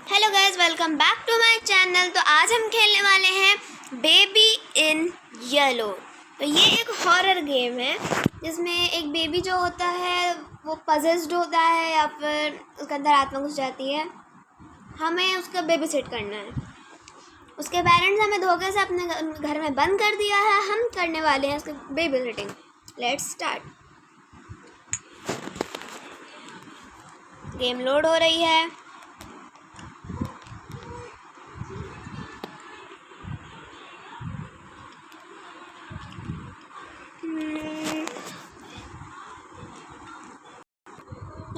Hello guys, welcome back to my channel. तो आज हम खेलने वाले हैं बेबी इन येलो। तो ये एक हॉरर गेम है जिसमें एक बेबी जो होता है वो पजेस्ड होता है या फिर उसके अंदर आत्मा घुस जाती है। हमें उसका बेबी सिट करना है। उसके पेरेंट्स हमें धोखे से अपने घर में बंद कर दिया है। हम करने वाले हैं उसके baby sitting. Let's start. Game load हो रही है।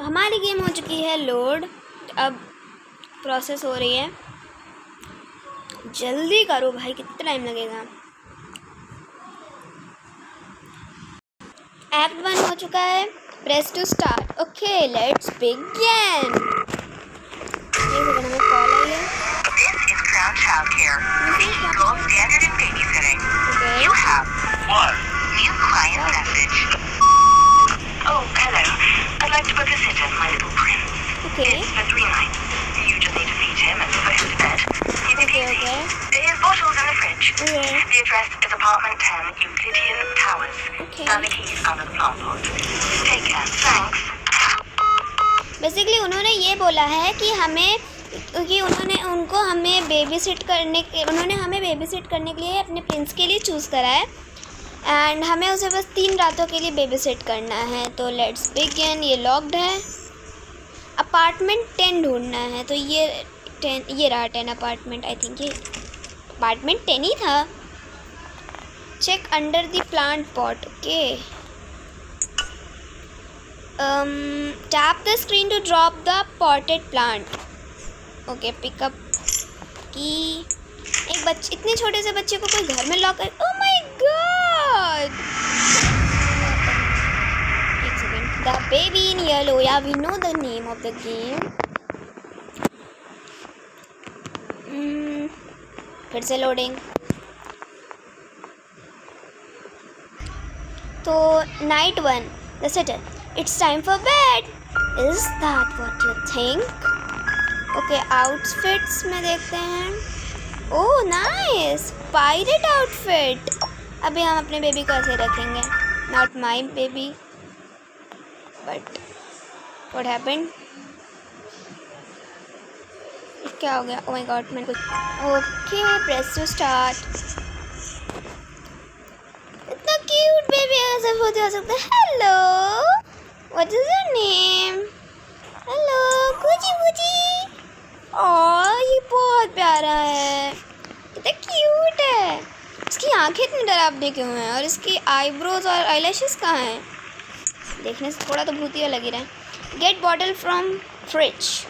हमारी गेम हो चुकी है लोड। अब प्रोसेस हो रही है। जल्दी करो भाई, कितना टाइम लगेगा। एक्ट 1 हो चुका है। Press to start. Okay, let's begin. एक सेकंड, हमें कॉल आई है। This is Crown Childcare. Speaking gold standard in babysitting. Okay. You have What? new client message. Oh, hello. I'd like to book a sitter, my little prince. Okay. It's for 3 nights. You just need to feed him and put him to bed. Easy Okay, peasy. okay. His bottle's in the fridge. Okay. The address is apartment 10, Euclidean Towers. Okay. And the keys under the plant pot. Take care. Thanks. Basically उन्होंने ये बोला है कि उन्होंने हमें baby seat करने के लिए अपने प्रिंस के लिए चूज़ करा है। एंड हमें उसे बस 3 रातों के लिए बेबी सिट करना है। तो लेट्स बिगिन। ये लॉक्ड है। अपार्टमेंट 10 ढूंढना है। तो ये रहा 10 अपार्टमेंट। आई थिंक ये अपार्टमेंट 10 ही था। Check under the plant pot. Okay, tap the screen to drop the potted plant. Okay, pick up key. इतने छोटे से बच्चे को कोई घर में लॉक कर। Oh my god. एक second. The baby in yellow. या we know the name of the game. फिर से लोडिंग। तो night 1 the sitter. It's time for bed. Is that what you think? Okay, outfits में देखते हैं। Oh, nice. Pirate outfit. अभी हम अपने बेबी को ऐसे रखेंगे। Not my baby. But what happened? क्या हो गया? Oh my God, मैंने कुछ। Okay, press to start. इतना cute baby ऐसे फोटो आ सकता है। Hello. What is your name? Hello, Gucci Gucci. Oh, ये बहुत प्यारा है। कितना क्यूट है। इसकी आंखें इतनी डरावनी क्यों हैं? और इसकी आईब्रोज और आईलैशेस कहाँ हैं? देखने से थोड़ा तो भूतिया लग ही रहा है। Get bottle from fridge.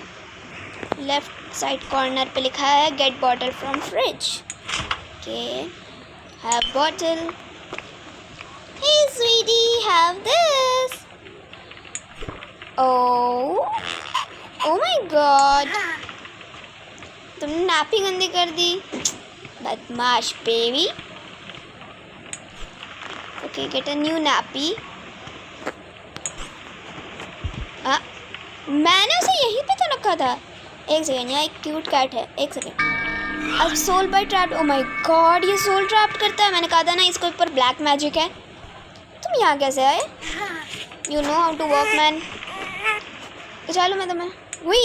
Left side corner पे लिखा है get bottle from fridge. Okay, have bottle. Hey sweetie, have this. Oh my God. तुमने नापी गंदी कर दी, बदमाश baby. Okay, get a new नापी। मैंने उसे यहीं पे तो रखा था। एक सेकेंड, यहाँ एक क्यूट कैट है। एक सेकेंड। अब soul by trapped. Oh my god, ये सोल ट्रैप्ड करता है। मैंने कहा था ना इसके ऊपर ब्लैक मैजिक है। तुम यहाँ कैसे आए? You know how to walk man. चलो मैं तुम्हें वी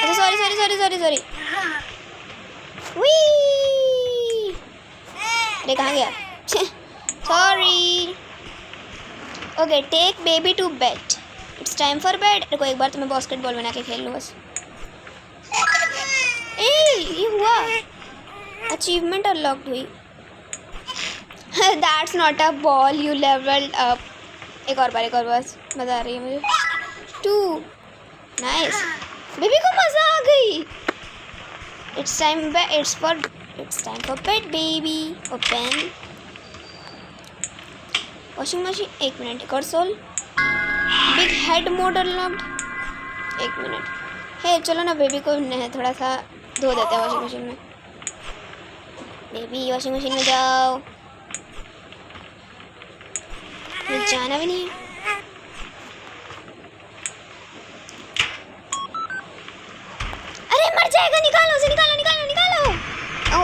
अच्छा, सॉरी वी। अरे कहाँ गया? Sorry. Okay, take baby to bed. It's time for bed. देखो, एक बार तुम्हें बास्केटबॉल बना के खेल लूँ बस। ये हुआ। अचीवमेंट अनलॉक्ड हुई। That's not a ball, you levelled up. एक और बार बस, मज़ा आ रही है मुझे। 2 नाइस। बेबी को मज़ा आ गई। It's time for bed baby. Open washing machine. एक मिनट, एक और soul. Big head mode unlocked. एक मिनट। हे चलो ना, बेबी को थोड़ा सा धो देते हैं वॉशिंग मशीन में। बेबी वॉशिंग मशीन में जाओ। जाना भी नहीं है।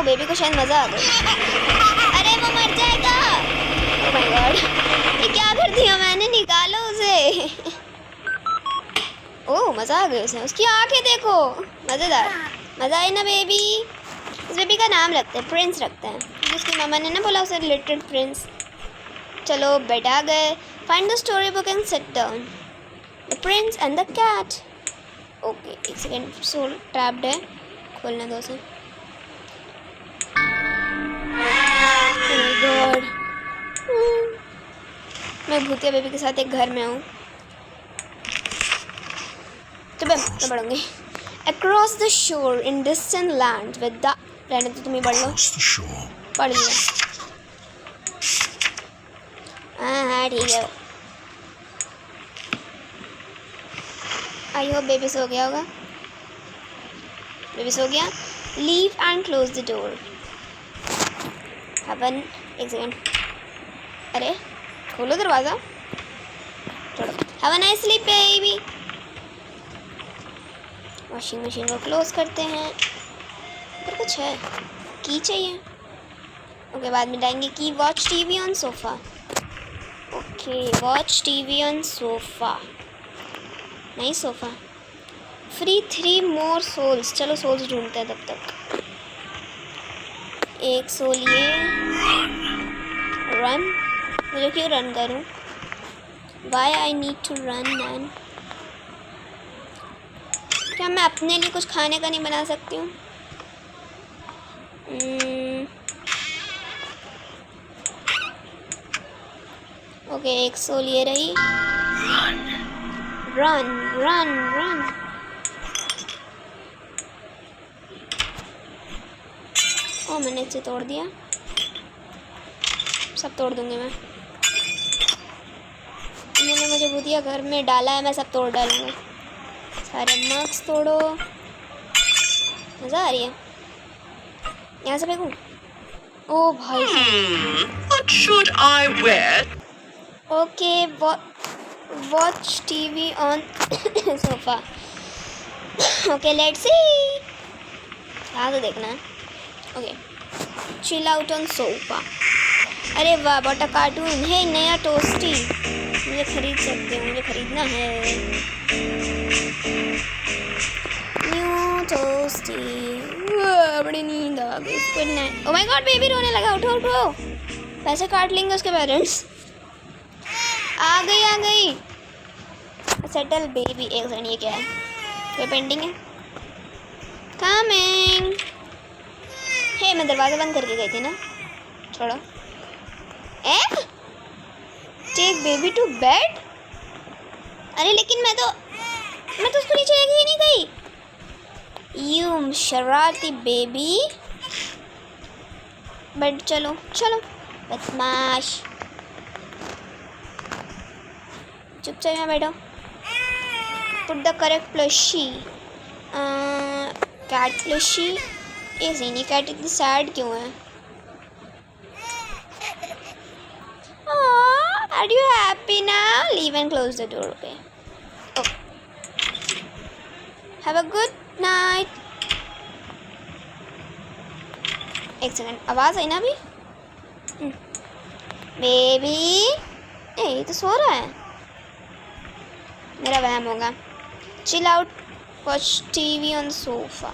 बेबी को शायद मज़ा आ गया। अरे वो मर जाएगा। ओह माय गॉड, ये क्या कर दिया मैंने, निकालो उसे। ओह मज़ा आ गया उसे, उसकी आंखें देखो, मज़ेदार। मज़ा आई ना बेबी। इस बेबी का नाम रखते हैं, प्रिंस रखते हैं, क्योंकि उसकी मामा ने ना बोला उसे लिटिल प्रिंस। चलो बेड आ गए। Find the story book and sit down. The prince and the cat. Okay एक सेकेंड, सोल ट्रैप्ड है, खोलने दो उसे। गॉड, मैं भूतिया बेबी के साथ एक घर में हूँ। चलो मैं बढ़ूंगी। Across the shore in distant land with the, रहने तो तुम्हें पढ़ लो, पढ़ लिया। हाँ ठीक है। आई होप बेबी सो गया होगा। बेबी सो गया। Leave and close the door. हवन, एक सेकेंड, अरे खोलो दरवाज़ा, छोड़ो। Have a nice sleep baby. Washing machine को क्लोज करते हैं। पर कुछ है, की चाहिए। ओके बाद में डालेंगे की। Watch TV on sofa. Okay watch TV on sofa, नहीं सोफ़ा। Free 3 more souls। चलो सोल्स ढूंढते हैं तब तक। एक सोल ये। रन, मुझे क्यों रन करूं? Why I need to run man? क्या मैं अपने लिए कुछ खाने का नहीं बना सकती हूँ? ओके एक सोल ये रही। Run run run. ओ मैंने इसे तोड़ दिया, सब तोड़ दूंगी मैं। इन्होंने मुझे भूतिया घर में डाला है, मैं सब तोड़ डालूंगा। सारे मग्स तोड़ो, मज़ा आ रही है। यहाँ से फेंकूँ? ओ भाई What should I wear? Okay watch TV on sofa. Okay let's see, यहाँ तो देखना है। Okay chill out on sofa. अरे वाह व्हाट अ कार्टून है। नया टोस्टी मुझे खरीद सकते हो, मुझे खरीदना है न्यू टोस्टी। बड़ी नींद आ गई। Good night. Oh my God baby रोने लगा, उठो उठो, पैसे काट लेंगे उसके पेरेंट्स। आ गई सेटल बेबी। एक सेकंड, ये क्या है? कोई पेंटिंग है? कमिंग। हे मैं दरवाज़ा बंद करके गई थी ना, छोड़ो। Take baby to bed. अरे लेकिन मैं तो उसको नीचे लेके ही नहीं गई। यू शरारती बेबी। बेड चलो चलो बदमाश, चुपचाप यहाँ बैठो। Put the correct plushie. Cat plushie. ये सीनी कैट इतनी सैड क्यों है? Are you happy now? Leave and close the door. Okay. Oh. Have a good night. एक सेकंड, आवाज़ आई ना अभी? बेबी ये तो सो रहा है, मेरा वहम होगा। Chill out, watch TV on sofa.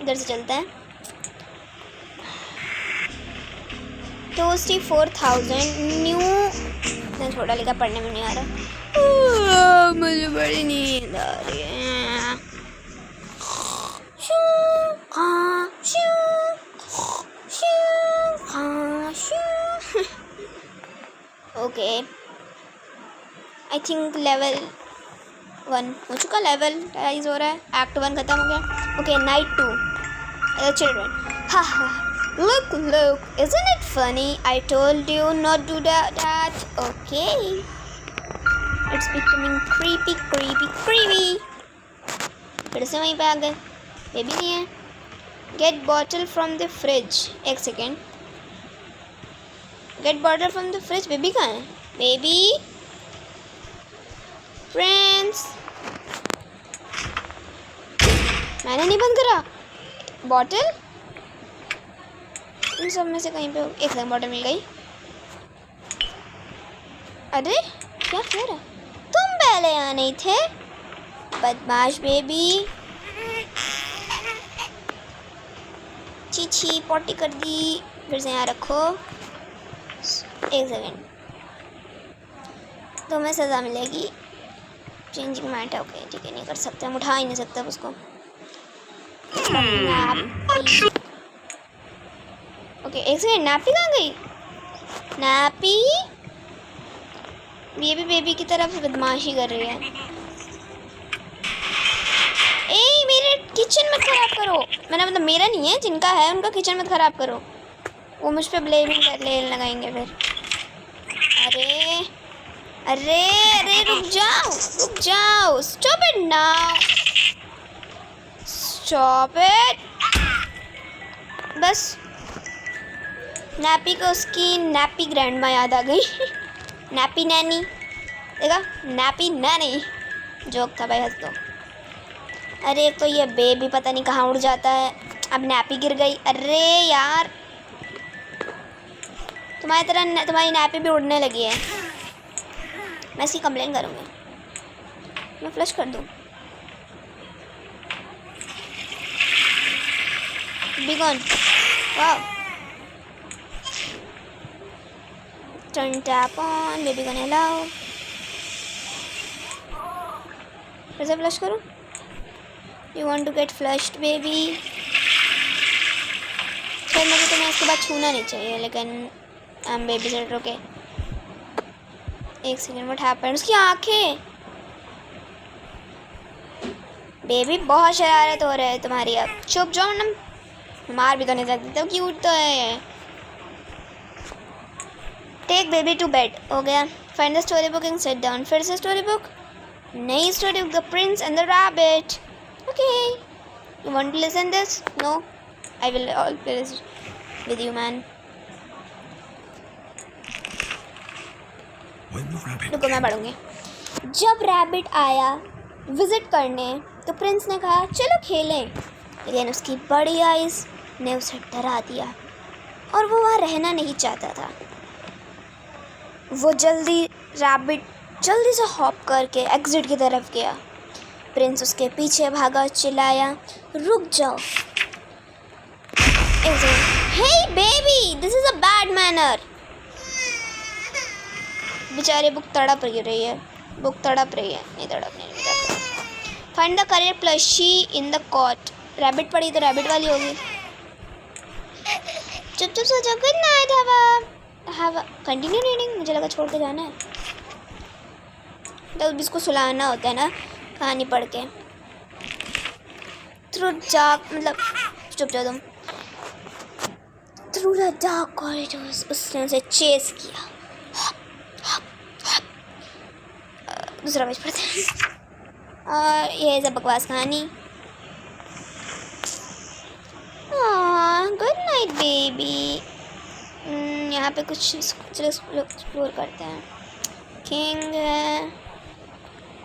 इधर से चलते हैं। Toasty 4000 new. मैं छोटा लिखा, पढ़ने में नहीं आ रहा। मुझे बड़ी नींद आ रही है। ओके आई थिंक लेवल 1 हो चुका, लेवल राइज हो रहा है। एक्ट 1 खत्म हो गया। Okay night 2 children. हा हा look isn't it funny? I told you not to do that. Okay, it's becoming creepy. फिर से वहीं पे आ गए। बेबी नहीं है। Get bottle from the fridge. एक second, get bottle from the fridge. Baby कहाँ है? बेबी फ्रेंड्स मैंने नहीं बंद करा। बॉटल इन सब में से कहीं पे एक सेकंड, बॉटल मिल गई। अरे क्या हो रहा है? तुम पहले यहाँ नहीं थे, बदमाश बेबी। छी पॉटी कर दी। फिर से यहाँ रखो। एक सेकंड, तुम्हें सज़ा मिलेगी। Changing mind. ओके ठीक है, नहीं कर सकते हम, उठा ही नहीं सकते उसको। ओके एक सेकंड, नैपी कहाँ गई? नैपी बेबी की तरफ बदमाशी कर रही है। ए मेरे किचन मत खराब करो। मैंने मतलब मेरा नहीं है, जिनका है उनका किचन मत खराब करो। वो मुझ पे ब्लेमिंग ले लगाएंगे फिर। अरे अरे अरे रुक जाओ। Stop it now, stop it. बस नैपी को उसकी नैपी ग्रैंडमा याद आ गई। नैपी नैनी, देखा, नैपी नैनी जोक था भाई, हंस दो। अरे एक तो ये बेबी पता नहीं कहाँ उड़ जाता है। अब नैपी गिर गई। अरे यार तुम्हारी तरह तुम्हारी नैपी भी उड़ने लगी है। मैं इसकी कंप्लेन करूँगी, मैं फ्लश कर दूँ। Be gone. वाह, turn tap on, baby gun allow. फिर से फ्लश करूँ। You want to get flushed baby. फिर मुझे तुम्हें इसके बाद छूना नहीं चाहिए, लेकिन I am baby sitter. Okay एक सेकेंड, व्हाट हैपेंड? उसकी आँखें। बेबी बहुत शरारत हो रहा है तुम्हारी। अब चुप जाओ ना, मार भी तो नहीं सकती, तो क्यूट तो है। Take baby to bed. हो गया। Find the story book and sit down. फिर से स्टोरी बुक। नई story book, the prince and the rabbit. Okay, you want to listen this? No, I will always with you man. रुको मैं पढ़ूंगी। जब rabbit आया visit करने तो Prince ने कहा चलो खेलें, लेकिन उसकी बड़ी आइज ने उसे डरा दिया और वो वहाँ रहना नहीं चाहता था। वो रैबिट जल्दी से हॉप करके एग्जिट की तरफ गया। प्रिंस उसके पीछे भागा, चिल्लाया रुक जाओ। Hey baby, this is a bad manner. बेचारे बुक तड़प रही है। नहीं तड़प नहीं। Find the correct plushie in the cot. Rabbit पड़ी तो रैबिट वाली होगी। चुप सो जाओ। Good night. Have continue reading. मुझे लगा छोड़ के जाना है, तो इसको सुलाना होता है ना कहानी पढ़ के। थ्रू डार्क, मतलब चुप जाओ तुम। थ्रू द डार्क कॉरिडोर्स उसने उसे चेस किया। दूसरा पेज पढ़ते हैं। और ये सब बकवास कहानी। Good night baby. यहाँ पे कुछ चलो एक्सप्लोर करते हैं। किंग है,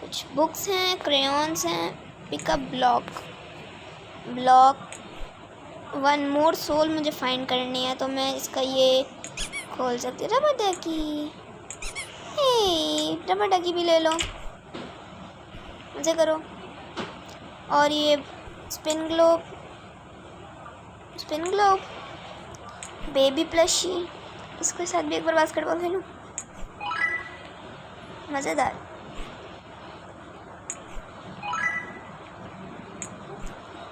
कुछ बुक्स हैं, क्रेयॉन्स हैं। पिकअप ब्लॉक 1 मोर सोल मुझे फाइंड करनी है, तो मैं इसका ये खोल सकती हूँ। रबर डकी, रबर डकी भी ले लो, मुझे करो। और ये स्पिन ग्लोब, बेबी प्लशी, इसके साथ भी एक बार बास्केटबॉल खेलूं। मज़ेदार।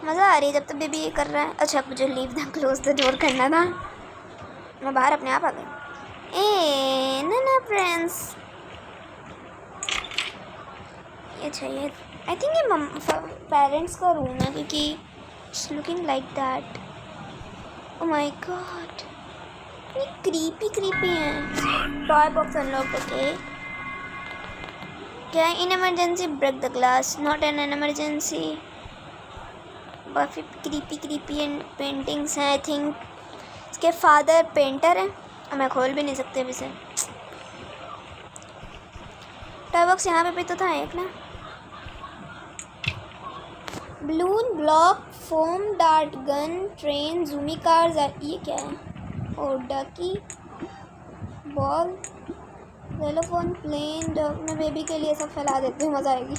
मज़ा आ रही है जब तक बेबी ये कर रहा है। अच्छा मुझे leave the close the door करना था, मैं बाहर अपने आप आ गई। ए ना फ्रेंड्स, ये चाहिए। आई थिंक ये पेरेंट्स का रूम है, क्योंकि it's looking like that. Oh my god, ये क्रीपी हैं। Toy box unlock. ओके, क्या in emergency brake the glass, not an emergency. काफ़ी क्रीपी एंड पेंटिंग्स हैं। आई थिंक इसके फादर पेंटर हैं, और मैं खोल भी नहीं सकती अभी से। टॉय बॉक्स यहाँ पे भी तो था एक ना। Balloon block foam dart gun train zoomy cars. ये क्या है? और ducky ball telephone plane dog. मैं बेबी के लिए सब फैला देती हूँ, मज़ा आएगी।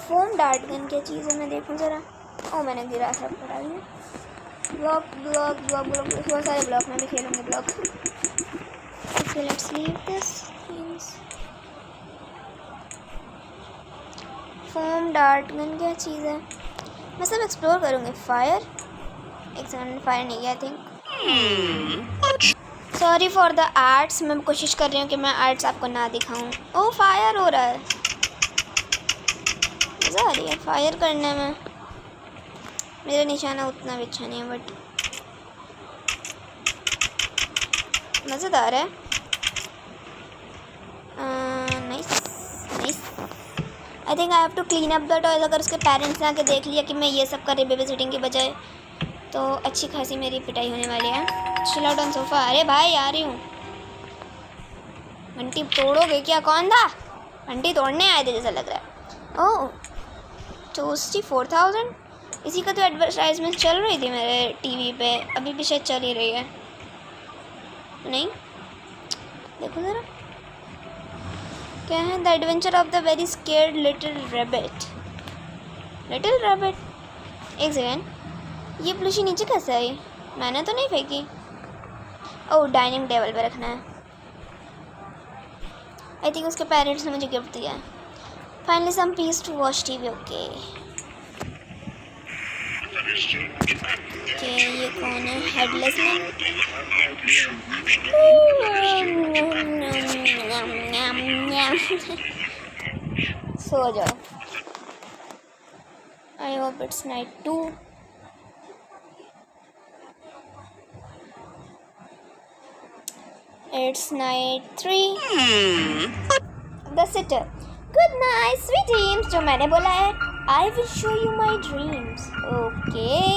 फोम डार्ट गन क्या चीज़ है? मैं देखूँ ज़रा। ओ मैंने गिरा सब फैला दिया। ब्लॉक ब्लॉक ब्लॉक ब्लॉक बहुत सारे ब्लॉक में भी खेलूँगी block. Okay let's leave this things. Foam dart gun क्या चीज़ है? मैं सब एक्सप्लोर करूँगी। फायर एक सेकंड, फायर नहीं है I think. Sorry for the arts. मैं कोशिश कर रही हूँ कि मैं आर्ट्स आपको ना दिखाऊँ। ओ फायर हो रहा है, मज़ा आ रही है फायर करने में। मेरा निशाना उतना भी अच्छा नहीं है बट मज़ेदार है। Nice nice. I think I have to clean up the toys. अगर उसके पेरेंट्स ने आके देख लिया कि मैं ये सब कर रही बेबी सिटिंग की बजाय, तो अच्छी खासी मेरी पिटाई होने वाली है। Chill out on sofa. अरे भाई आ रही हूँ। घंटी तोड़ोगे क्या? कौन था? घंटी तोड़ने आए थे जैसा लग रहा है। ओह टोस्टी 4000। इसी का तो एडवर्टाइजमेंट चल रही थी मेरे टीवी पे, अभी भी शायद चल ही रही है। नहीं देखो ज़रा क्या है। The adventure of the very scared little rabbit. Little rabbit. एक सेकेंड, ये प्लूशी नीचे कैसे आई? मैंने तो नहीं फेंकी। ओह डाइनिंग टेबल पे रखना है। आई थिंक उसके पेरेंट्स ने मुझे गिफ्ट दिया है। Finally some peace to watch TV. Okay ये कौन है? Headless man. सो जाओ। I hope it's night 2। It's night 3. The sitter. Good night, sweet dreams. जो मैंने बोला है, I will show you my dreams. Okay.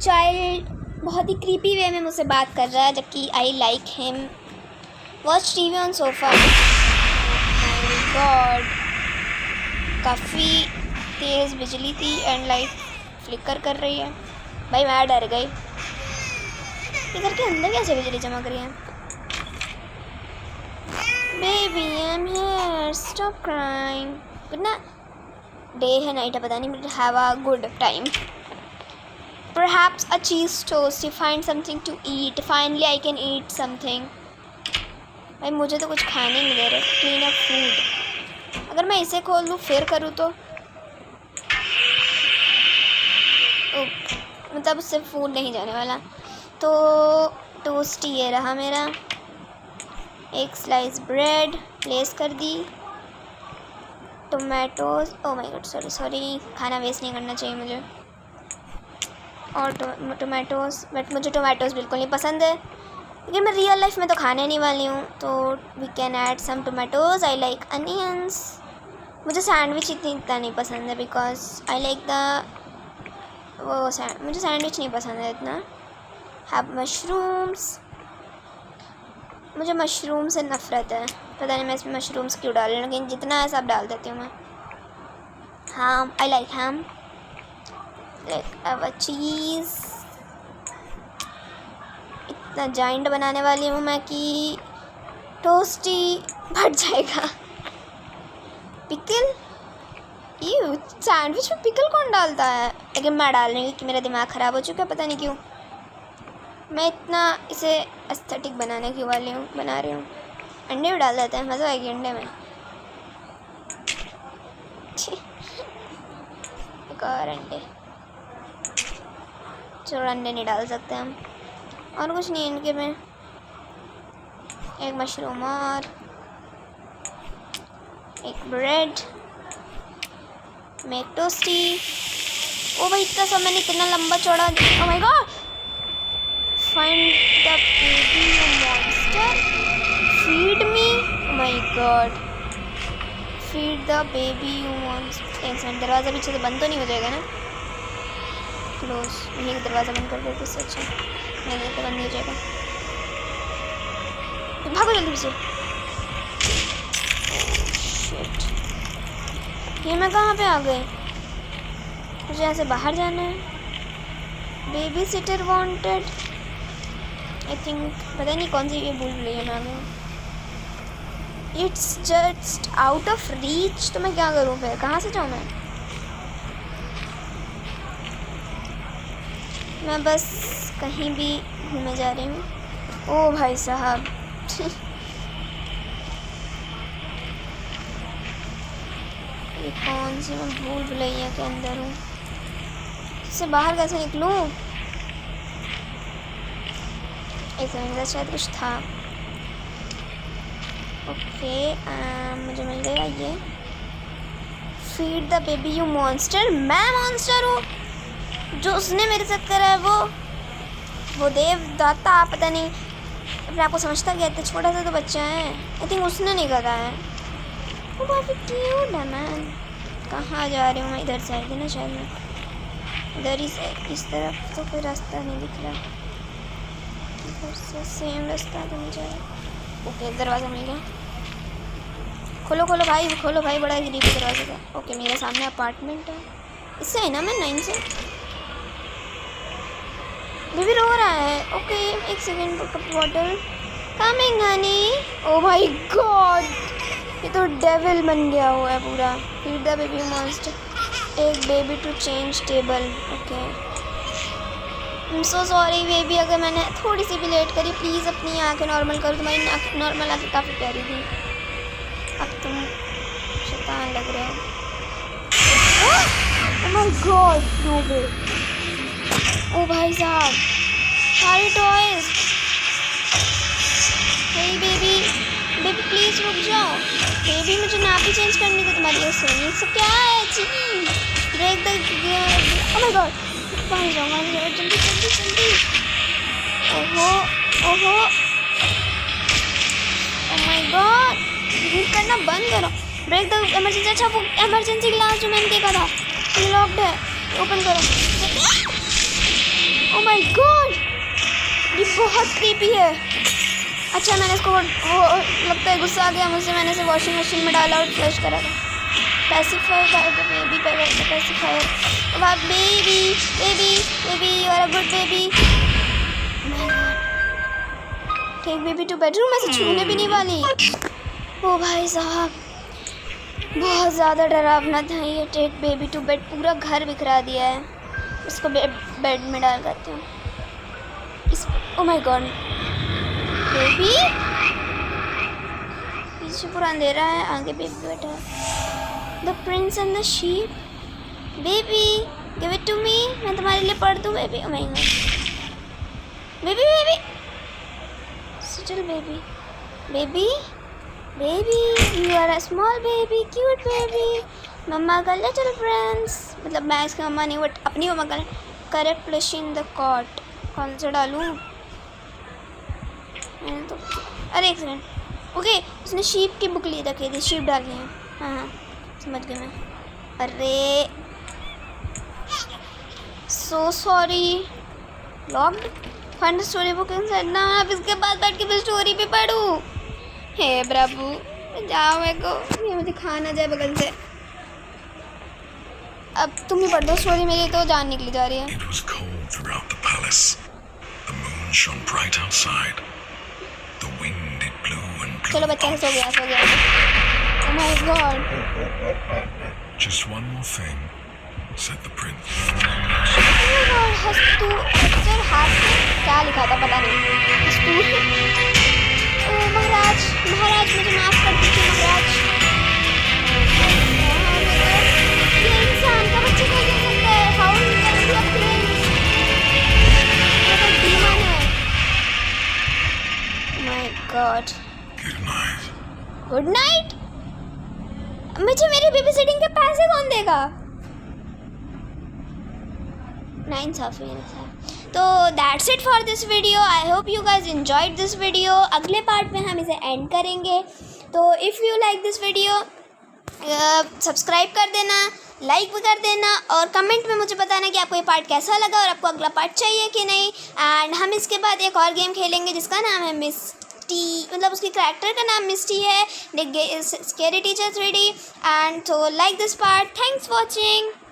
Child बहुत ही creepy वे में मुझसे बात कर रहा है, जबकि I like him. Watch TV on sofa. Oh my God. काफ़ी तेज़ बिजली थी एंड लाइट फ्लिकर कर रही है। भाई मैं डर गई। इधर के अंदर कैसे बिजली चमक रही है? Baby, I'm here. Stop crying. Good night. Day है night है पता नहीं, but have a good time. Perhaps a cheese toast. You find something to eat. Finally, I can eat something. भाई मुझे तो कुछ खाने नहीं दे रहे। Clean up food. अगर मैं इसे खोल दूँ फिर करूँ तो मतलब उससे फूड नहीं जाने वाला। तो टोस्ट ये रहा मेरा। एक स्लाइस ब्रेड प्लेस कर दी। Tomatoes. Oh my God sorry खाना वेस्ट नहीं करना चाहिए मुझे। और टोमेटोज़, बट मुझे टोमेटोज़ बिल्कुल नहीं पसंद है, लेकिन मैं रियल लाइफ में तो खाने नहीं वाली हूँ। तो we can add some tomatoes. I like onions. मुझे सैंडविच इतना नहीं पसंद है बिकॉज आई लाइक मुझे सैंडविच नहीं पसंद है इतना। Have mushrooms. मुझे मशरूम से नफ़रत है, पता नहीं मैं इसमें मशरूम्स क्यों डाल रही हूँ, लेकिन जितना है सब डाल देती हूँ मैं। ham, I like ham. Like a cheese. इतना जाइंट बनाने वाली हूँ मैं कि टोस्टी फट जाएगा। पिकल। ये सैंडविच में पिकल कौन डालता है? लेकिन मैं डाल रही हूँ कि मेरा दिमाग ख़राब हो चुका है, पता नहीं क्यों। मैं इतना इसे एस्थेटिक बना रही हूँ। अंडे भी डाल देते हैं, मज़ा आएगी अंडे में। एक और अंडे। चलो अंडे नहीं डाल सकते हम, और कुछ नहीं इनके में। एक मशरूम और एक ब्रेड में एक टोस्टी। ओ भाई इतना सब मैंने इतना लंबा चौड़ा। ओ my God. Find the baby you monster. Feed me. O my God. Feed the baby you monster. एक सेकंड, दरवाज़ा पीछे से बंद तो नहीं हो जाएगा ना? क्लोज। यही दरवाज़ा बंद कर देते इससे अच्छा। नहीं तो बंद नहीं हो जाएगा। भागो जल्दी से। शिट, ये मैं कहाँ पे आ गई? मुझे यहाँ से बाहर जाना है। Baby sitter wanted, I think, पता नहीं कौन सी ये भूल भुलैया में आ गई। It's just out of reach, तो मैं क्या करूँ फिर, कहाँ से जाऊँ मैं बस कहीं भी घूमे जा रही हूँ। ओ भाई साहब ये कौन सी, मैं भूल भुलैया के अंदर हूँ, इससे बाहर कैसे निकलूँ? एक मिनट, शायद कुछ था। ओके, मुझे मिल गया ये। Feed the baby you monster. मैं मॉन्स्टर हूँ? जो उसने मेरे साथ करा है वो देव दाता, पता नहीं अपने आप को समझता क्या, इतना छोटा सा तो बच्चा है। आई थिंक उसने नहीं करा है। वो काफ़ी क्यूट है मैन। कहाँ जा रही हूँ मैं? इधर से आएगी ना शायद मैं, इधर ही से, इस तरफ तो कोई रास्ता नहीं दिख रहा, इधर से सेम रास्ता तो नहीं जा रहा। ओके, दरवाज़ा मिल गया। खोलो खोलो भाई, खोलो भाई, बड़ा गरीबी दरवाजे का। ओके, मेरे सामने अपार्टमेंट है, इससे है ना मैं 9 से। बेबी रो रहा है। ओके, एक second, cup water coming honey. Oh my god, ये तो डेविल बन गया हुआ है पूरा। Feed the baby monster, take baby to change table. Okay, I am so sorry baby, अगर मैंने थोड़ी सी भी लेट करी, प्लीज़ अपनी आँखें नॉर्मल करो। तुम्हारी नॉर्मल आँखें काफ़ी प्यारी थी, अब तुम शैतान लग रहे हो। Oh my god, no way. Oh भाई साहब, सारे toys. Hey baby, baby please रुक जाओ। बेबी मुझे नापी चेंज करनी थी तुम्हारी वजह से। ये सब क्या है? जी, break the, oh my God, बाहर जाओ जल्दी जल्दी जल्दी। ओहो ओहो, ओह माय गॉड, हीट करना बंद करो। Break the emergency. अच्छा, वो इमरजेंसी ग्लास जो मैंने देखा था, ये लॉक्ड है, ओपन करो। ओह माय गॉड, ये बहुत क्रीपी है। अच्छा, मैंने इसको वो लगता है गुस्सा आ गया मुझसे, मैंने इसे वॉशिंग मशीन में डाला और फ्लश करा था। Pacifier baby, pacifier. वाह baby baby baby, you are a good baby. Take baby to bedroom, मैं से छूने भी नहीं वाली। ओ भाई साहब, बहुत ज़्यादा डरावना था ये। टेक बेबी टू बेड, पूरा घर बिखरा दिया है। इसको बेड में डाल देती हूँ। ओ माय गॉड, बेबी पीछे पूरा अंधेरा है, आगे बेबी बैठा है। The prince and the sheep. Baby give it to me, मैं तुम्हारे लिए पढ़ दूँ baby. Oh my God, baby baby little baby baby baby, you are a small baby, cute baby, mama का लिटिल प्रिंस। मतलब मैं इसकी मम्मा नहीं, बट अपनी मम्मा का। Correct place in the cot, कौन सा डालूँ? मैंने तो, अरे एक सेकेंड। ओके, उसने शीप की बुक ली रखी थी, शीप डाली है। हाँ हाँ, समझ गई मैं। अरे so sorry, locked. Find story book inside ना। अब इसके बाद बैठ के मैं स्टोरी भी पढ़ूँ? हे प्रभु, जाओ, मेरे को ये मुझे खा ना जाए बगल से। अब तुम ही पढ़ दो स्टोरी, मेरी तो जान निकली जा रही है। It was cold throughout the palace. The moon shone bright outside. The wind it blew and blew. चलो बच्चा सो गया सो गया। Oh my God. Just one more thing, said the prince. Oh my God, हस्तू अक्षर हाथ में क्या लिखा था पता नहीं। हस्तू। ओ महाराज, महाराज मुझे माफ कर दीजिए महाराज। ये इंसान का बच्चा कैसे हो सकता है? How he can be a prince? ये तो demon है। Oh my God. Good night. Good night. मुझे मेरी बेबी सिटिंग के पैसे कौन देगा? नाइंसाफ़ी है। तो that's it for this video. I hope you guys enjoyed this video. अगले पार्ट में हम इसे एंड करेंगे। तो if you like this video, subscribe कर देना, लाइक भी कर देना, और कमेंट में मुझे बताना कि आपको ये पार्ट कैसा लगा और आपको अगला पार्ट चाहिए कि नहीं। एंड हम इसके बाद एक और गेम खेलेंगे जिसका नाम है मिस्टी, मतलब उसकी करैक्टर का नाम मिस्टी है, स्केरी टीचर 3D। एंड तो like this part, thanks watching.